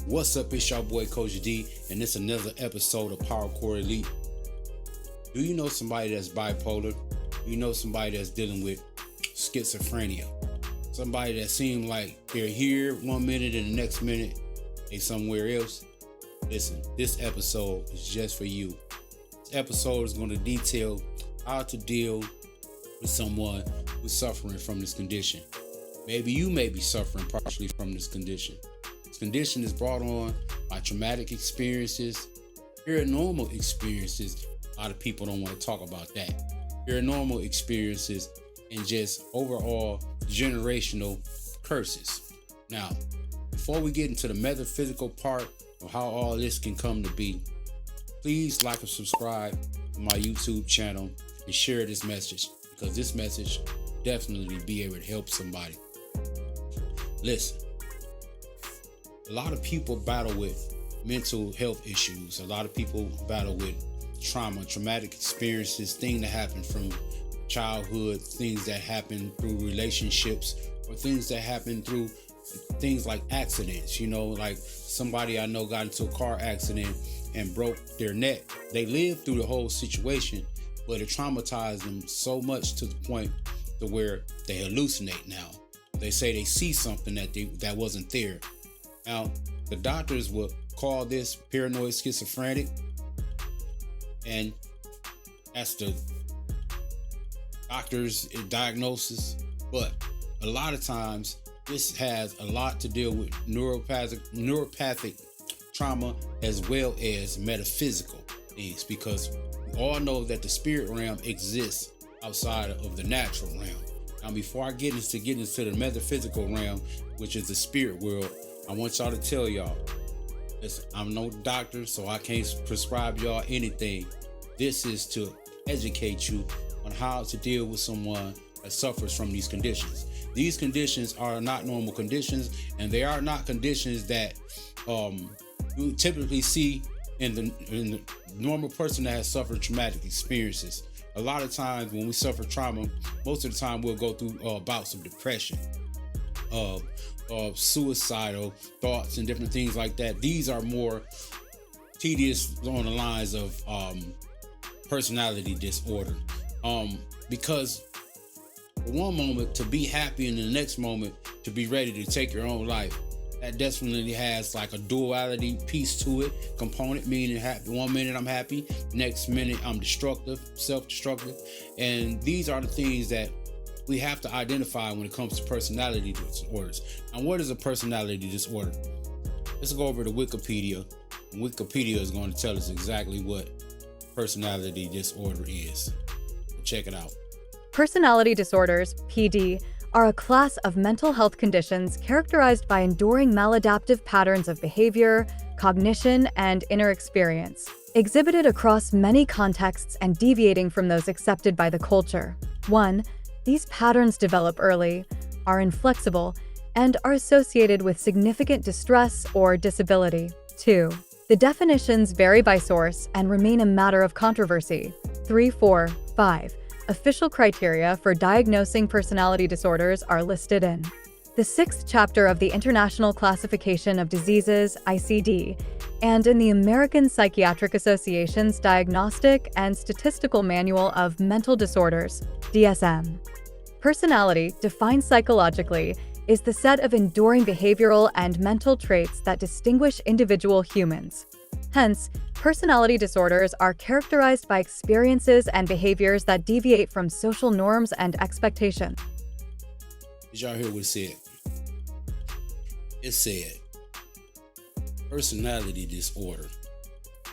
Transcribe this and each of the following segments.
What's up? It's your boy Coach D, and it's another episode of Power Core Elite. Do you know somebody that's bipolar? Do you know somebody that's dealing with schizophrenia? Somebody that seems like they're here one minute and the next minute they somewhere else? Listen, this episode is just for you. This episode is going to detail how to deal with someone who's suffering from this condition. Maybe you may be suffering partially from this condition. This condition is brought on by traumatic experiences, paranormal experiences. A lot of people don't want to talk about that. Paranormal experiences and just overall generational curses. Now, before we get into the metaphysical part of how all this can come to be, please like and subscribe to my YouTube channel and share this message, because this message definitely be able to help somebody. Listen, a lot of people battle with mental health issues. A lot of people battle with trauma, traumatic experiences, things that happen from childhood, things that happen through relationships, or things that happen through things like accidents. You know, like somebody I know got into a car accident and broke their neck. They lived through the whole situation, but it traumatized them so much to the point to where they hallucinate now. They say they see something that wasn't there. Now, the doctors will call this paranoid schizophrenic, and that's the doctor's diagnosis. But a lot of times, this has a lot to deal with neuropathic trauma as well as metaphysical things, because we all know that the spirit realm exists outside of the natural realm. Now, before I get into the metaphysical realm, which is the spirit world, I want y'all to tell y'all, listen, I'm no doctor, so I can't prescribe y'all anything. This is to educate you on how to deal with someone that suffers from these conditions. These conditions are not normal conditions, and they are not conditions that you typically see in the normal person that has suffered traumatic experiences. A lot of times when we suffer trauma, most of the time we'll go through bouts of depression, suicidal thoughts and different things like that. These are more tedious on the lines of personality disorder, because for one moment to be happy and the next moment to be ready to take your own life, that definitely has like a duality piece to it, component, meaning one minute I'm happy, next minute I'm destructive, self-destructive. And these are the things that we have to identify when it comes to personality disorders. Now, what is a personality disorder? Let's go over to Wikipedia. Wikipedia is going to tell us exactly what personality disorder is. Check it out. Personality disorders, PD, are a class of mental health conditions characterized by enduring maladaptive patterns of behavior, cognition, and inner experience, exhibited across many contexts and deviating from those accepted by the culture. 1. These patterns develop early, are inflexible, and are associated with significant distress or disability. 2. The definitions vary by source and remain a matter of controversy. 3, 4, 5. Official criteria for diagnosing personality disorders are listed in the 6th chapter of the International Classification of Diseases, ICD, and in the American Psychiatric Association's Diagnostic and Statistical Manual of Mental Disorders, DSM. Personality, defined psychologically, is the set of enduring behavioral and mental traits that distinguish individual humans. Hence, personality disorders are characterized by experiences and behaviors that deviate from social norms and expectations. Did y'all hear what it said? It said, personality disorder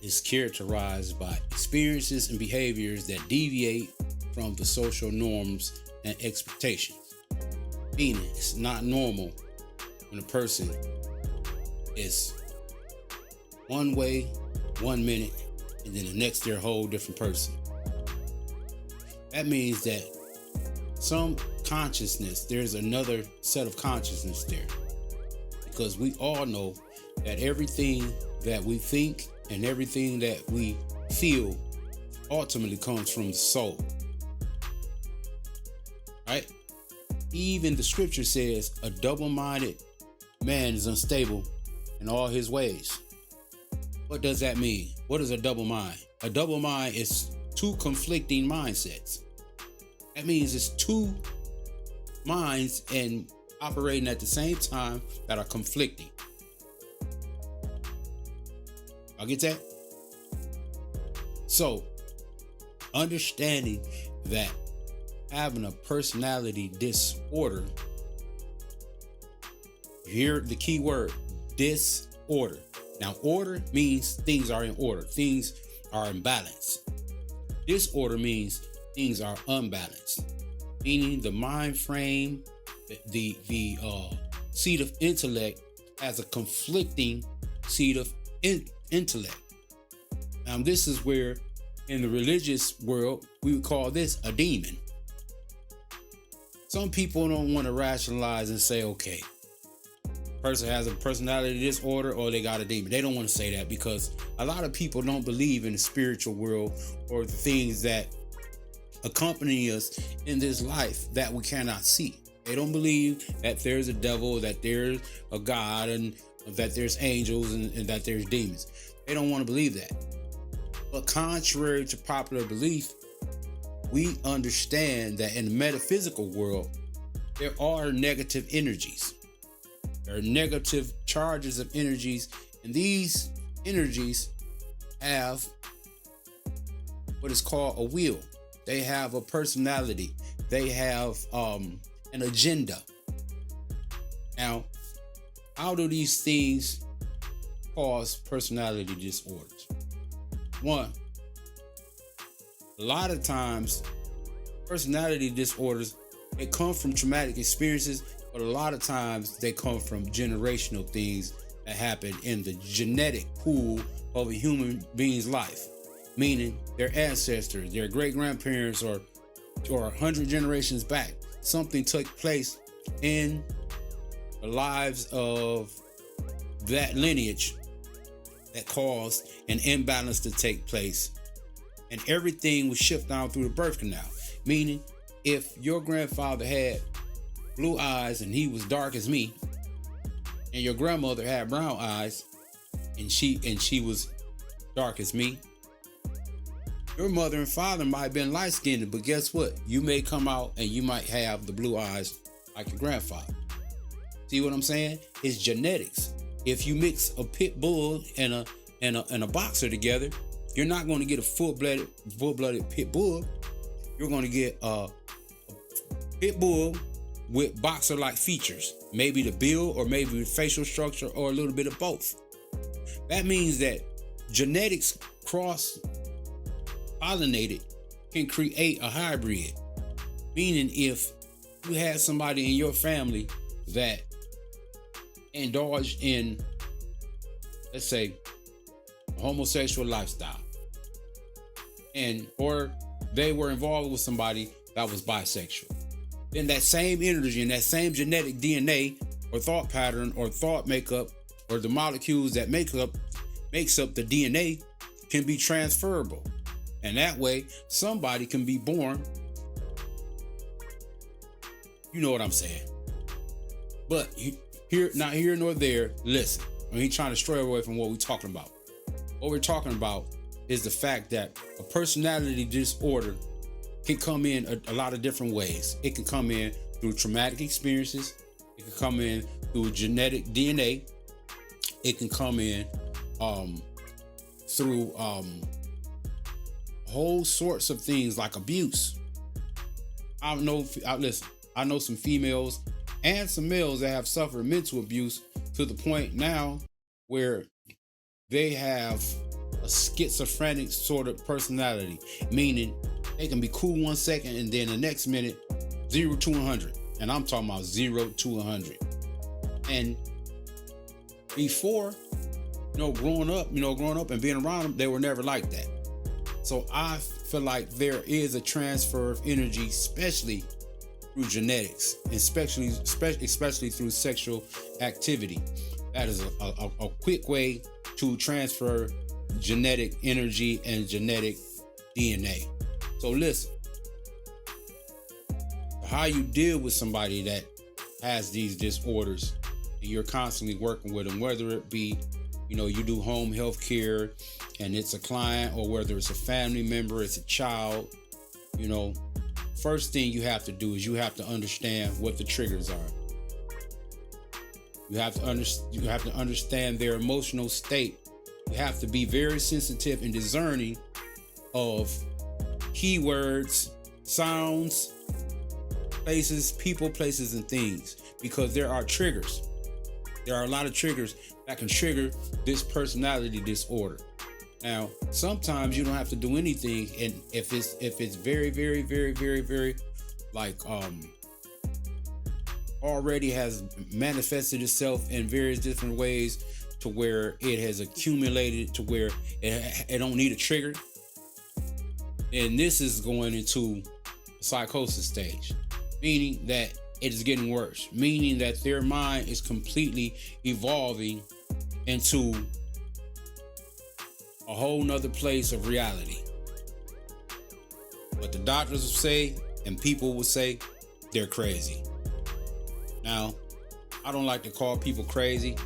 is characterized by experiences and behaviors that deviate from the social norms and expectations. Meaning, it's not normal when a person is one way, 1 minute, and then the next they're a whole different person. That means that some consciousness, there's another set of consciousness there. Because we all know that everything that we think and everything that we feel ultimately comes from the soul. Right? Even the scripture says a double-minded man is unstable in all his ways. What does that mean? What is a double mind? A double mind is two conflicting mindsets. That means it's two minds and operating at the same time that are conflicting. I'll get that? So, understanding that having a personality disorder, hear the key word, disorder. Now, order means things are in order, things are in balance. Disorder means things are unbalanced, meaning the mind frame, the seat of intellect has a conflicting seat of intellect. Now, this is where in the religious world we would call this a demon. Some people don't want to rationalize and say, okay, person has a personality disorder or they got a demon. They don't want to say that because a lot of people don't believe in the spiritual world or the things that accompany us in this life that we cannot see. They don't believe that there's a devil, that there's a God, and that there's angels and that there's demons. They don't want to believe that. But contrary to popular belief, we understand that in the metaphysical world, there are negative energies. There are negative charges of energies, and these energies have what is called a will. They have a personality. They have an agenda. Now, how do these things cause personality disorders? One, a lot of times personality disorders, they come from traumatic experiences, but a lot of times they come from generational things that happen in the genetic pool of a human being's life, meaning their ancestors, their great-grandparents, or 100 generations back. Something took place in the lives of that lineage that caused an imbalance to take place, and everything was shipped down through the birth canal. Meaning, if your grandfather had blue eyes and he was dark as me, and your grandmother had brown eyes and she was dark as me, your mother and father might have been light-skinned, but guess what? You may come out and you might have the blue eyes like your grandfather. See what I'm saying? It's genetics. If you mix a pit bull and a boxer together, you're not going to get a full-blooded pit bull. You're going to get a pit bull with boxer-like features, maybe the build or maybe the facial structure or a little bit of both. That means that genetics cross-pollinated can create a hybrid, meaning if you had somebody in your family that indulged in, let's say, a homosexual lifestyle, or they were involved with somebody that was bisexual, then that same energy and that same genetic DNA or thought pattern or thought makeup or the molecules that makes up the DNA can be transferable. And that way somebody can be born. You know what I'm saying? But here, not here nor there, listen, I ain't trying to stray away from what we're talking about. What we're talking about is the fact that a personality disorder can come in a lot of different ways. It can come in through traumatic experiences. It can come in through genetic DNA. It can come in through whole sorts of things like abuse. I know some females and some males that have suffered mental abuse to the point now where they have a schizophrenic sort of personality, meaning they can be cool 1 second and then the next minute 0 to 100. And I'm talking about 0 to 100. And before, growing up and being around them, they were never like that. So I feel like there is a transfer of energy, especially through genetics, especially through sexual activity. That is a quick way to transfer genetic energy and genetic DNA. So listen, how you deal with somebody that has these disorders and you're constantly working with them, whether it be, you do home health care and it's a client, or whether it's a family member, it's a child, first thing you have to do is you have to understand what the triggers are. You have to understand their emotional state. You have to be very sensitive and discerning of keywords, sounds, places, people, places, and things, because there are triggers. There are a lot of triggers that can trigger this personality disorder. Now, sometimes you don't have to do anything, and if it's very, very, very, very, very already has manifested itself in various different ways to where it has accumulated to where it don't need a trigger, and this is going into psychosis stage, meaning that it is getting worse, meaning that their mind is completely evolving into a whole nother place of reality. What the doctors will say and people will say, they're crazy. Now, I don't like to call people crazy.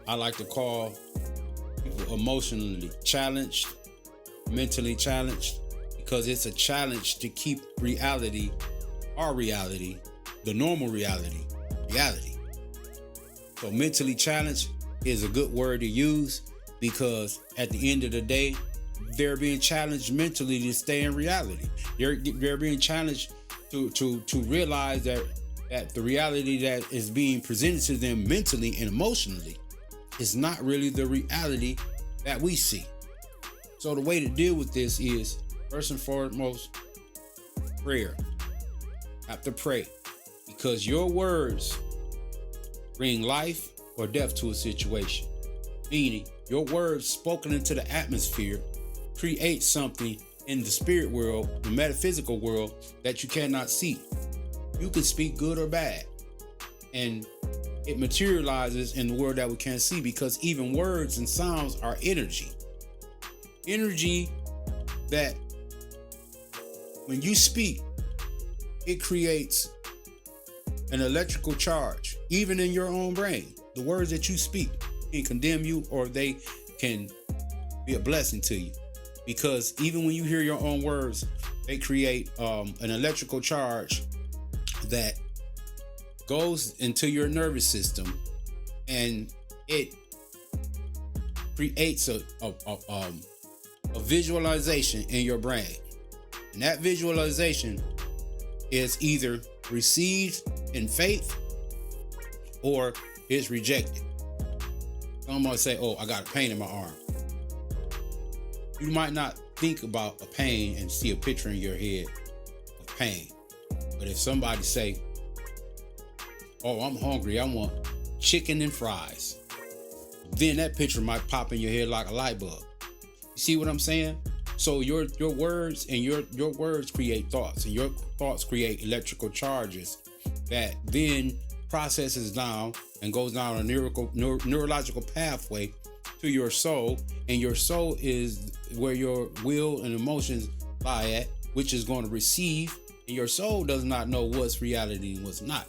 I like to call people emotionally challenged, mentally challenged, because it's a challenge to keep reality, our reality, the normal reality. So mentally challenged is a good word to use, because at the end of the day, they're being challenged mentally to stay in reality. They're being challenged to realize that the reality that is being presented to them mentally and emotionally is not really the reality that we see. So the way to deal with this is, first and foremost, prayer. Have to pray, because your words bring life or death to a situation. Meaning, your words spoken into the atmosphere create something in the spirit world, the metaphysical world, that you cannot see. You can speak good or bad, and it materializes in the world that we can't see, because even words and sounds are energy. Energy that when you speak, it creates an electrical charge, even in your own brain. The words that you speak can condemn you, or they can be a blessing to you, because even when you hear your own words, they create an electrical charge that goes into your nervous system, and it creates a visualization in your brain. And that visualization is either received in faith or it's rejected. Someone might say, oh, I got a pain in my arm. You might not think about a pain and see a picture in your head of pain. But if somebody say, oh, I'm hungry, I want chicken and fries, then that picture might pop in your head like a light bulb. You see what I'm saying? So your words and your words create thoughts, and your thoughts create electrical charges that then processes down and goes down a neurological pathway to your soul, and your soul is where your will and emotions lie at, which is going to receive, and your soul does not know what's reality and what's not,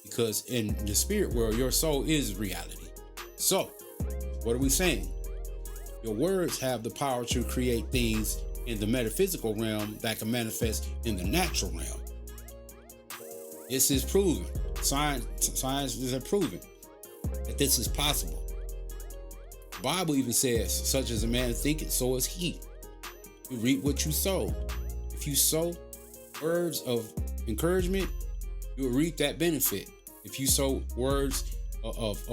because in the spirit world, your soul is reality. So, what are we saying? Your words have the power to create things in the metaphysical realm that can manifest in the natural realm. This is proven. Science is proven that this is possible. The Bible even says, such as a man thinketh, so is he. You reap what you sow. If you sow words of encouragement, you will reap that benefit. If you sow words of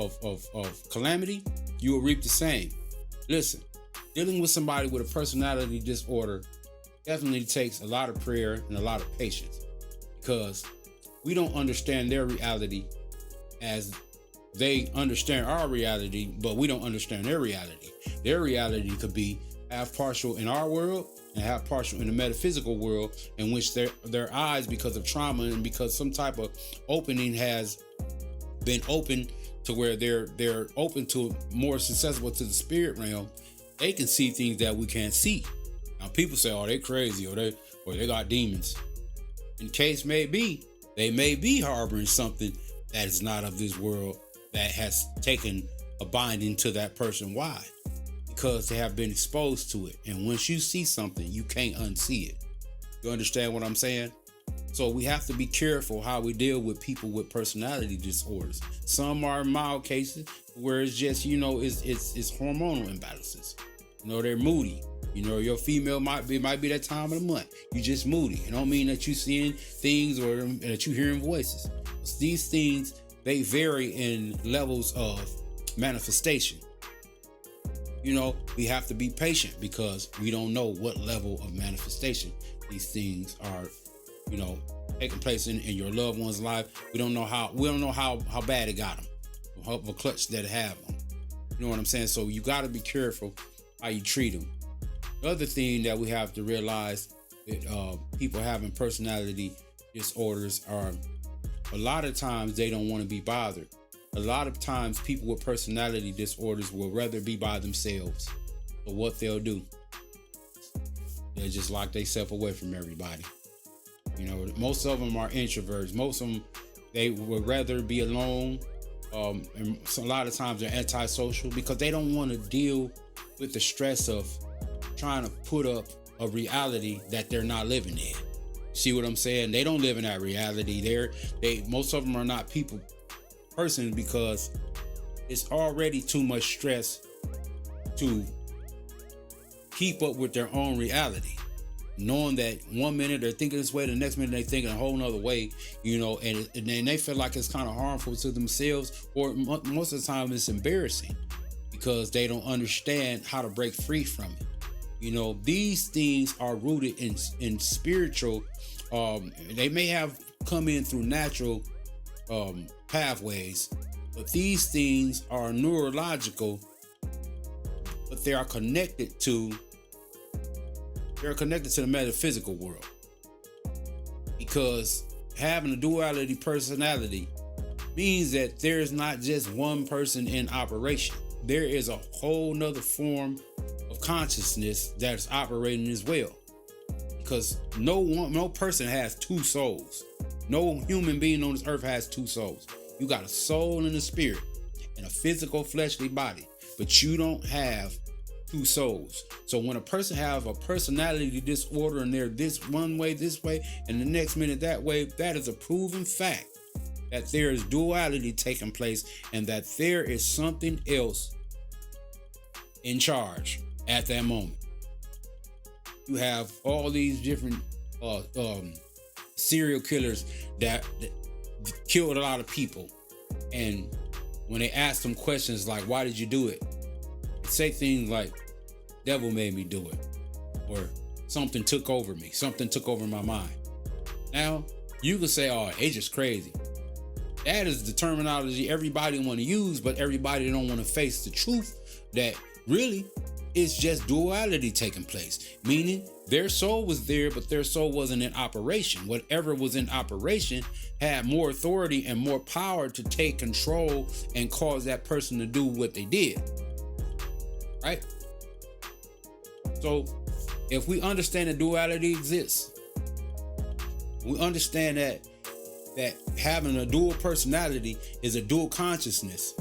calamity, you will reap the same. Listen, dealing with somebody with a personality disorder definitely takes a lot of prayer and a lot of patience, because we don't understand their reality as they understand our reality, but we don't understand their reality. Their reality could be half partial in our world and half partial in the metaphysical world, in which their eyes, because of trauma and because some type of opening has been open to where they're open to more susceptible to the spirit realm, they can see things that we can't see. Now people say, oh, they crazy, or they got demons. In case may be, they may be harboring something that is not of this world, that has taken a binding to that person. Why? Because they have been exposed to it. And once you see something, you can't unsee it. You understand what I'm saying? So we have to be careful how we deal with people with personality disorders. Some are mild cases where it's just, it's hormonal imbalances. They're moody. Your female might be that time of the month. You just moody. It don't mean that you seeing things or that you hearing voices. These things, they vary in levels of manifestation. We have to be patient because we don't know what level of manifestation these things are, taking place in your loved one's life. We don't know how bad it got them, how of a clutch that it have them. You know what I'm saying? So you got to be careful how you treat them. The other thing that we have to realize that people having personality disorders are, a lot of times they don't want to be bothered. A lot of times people with personality disorders will rather be by themselves. But what they'll do, they'll just lock themselves away from everybody. Most of them are introverts. Most of them, they would rather be alone. And so a lot of times they're antisocial because they don't want to deal with the stress of trying to put up a reality that they're not living in. See what I'm saying? They don't live in that reality. Most of them are not persons because it's already too much stress to keep up with their own reality. Knowing that one minute they're thinking this way, the next minute they're thinking a whole nother way, and they feel like it's kind of harmful to themselves, or most of the time it's embarrassing because they don't understand how to break free from it. These things are rooted in spiritual. They may have come in through natural pathways, but these things are neurological, but they are connected to the metaphysical world, because having a duality personality means that there's not just one person in operation. There is a whole nother form of consciousness that's operating as well, because no person has two souls. No human being on this earth has two souls. You got a soul and a spirit and a physical fleshly body, but you don't have two souls. So when a person have a personality disorder and they're this one way, this way, and the next minute that way, that is a proven fact that there is duality taking place and that there is something else in charge at that moment. You have all these different serial killers that killed a lot of people, and when they ask them questions like, why did you do it? Say things like, devil made me do it, or something took over me, something took over my mind. Now you can say, oh, it's just crazy. That is the terminology everybody want to use, but everybody don't want to face the truth that really it's just duality taking place, meaning their soul was there, but their soul wasn't in operation. Whatever was in operation had more authority and more power to take control and cause that person to do what they did. Right? So if we understand that duality exists, we understand that having a dual personality is a dual consciousness,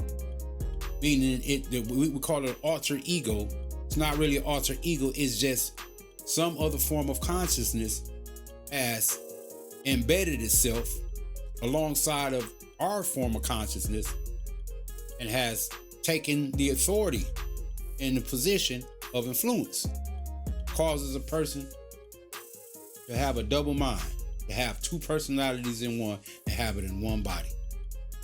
meaning we call it an alter ego. It's not really an alter ego, it's just some other form of consciousness has embedded itself alongside of our form of consciousness and has taken the authority in the position of influence. Causes a person to have a double mind, to have two personalities in one and have it in one body.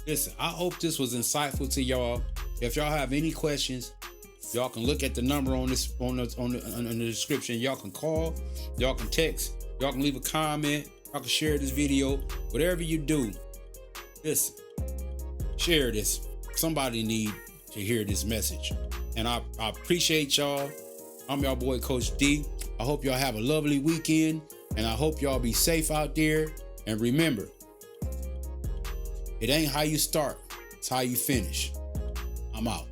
Listen, I hope this was insightful to y'all. If y'all have any questions, y'all can look at the number on the description. Y'all can call, y'all can text, y'all can leave a comment, y'all can share this video. Whatever you do, listen, share this. Somebody need to hear this message. And I appreciate y'all. I'm y'all boy, Coach D. I hope y'all have a lovely weekend, and I hope y'all be safe out there. And remember, it ain't how you start, it's how you finish. I'm out.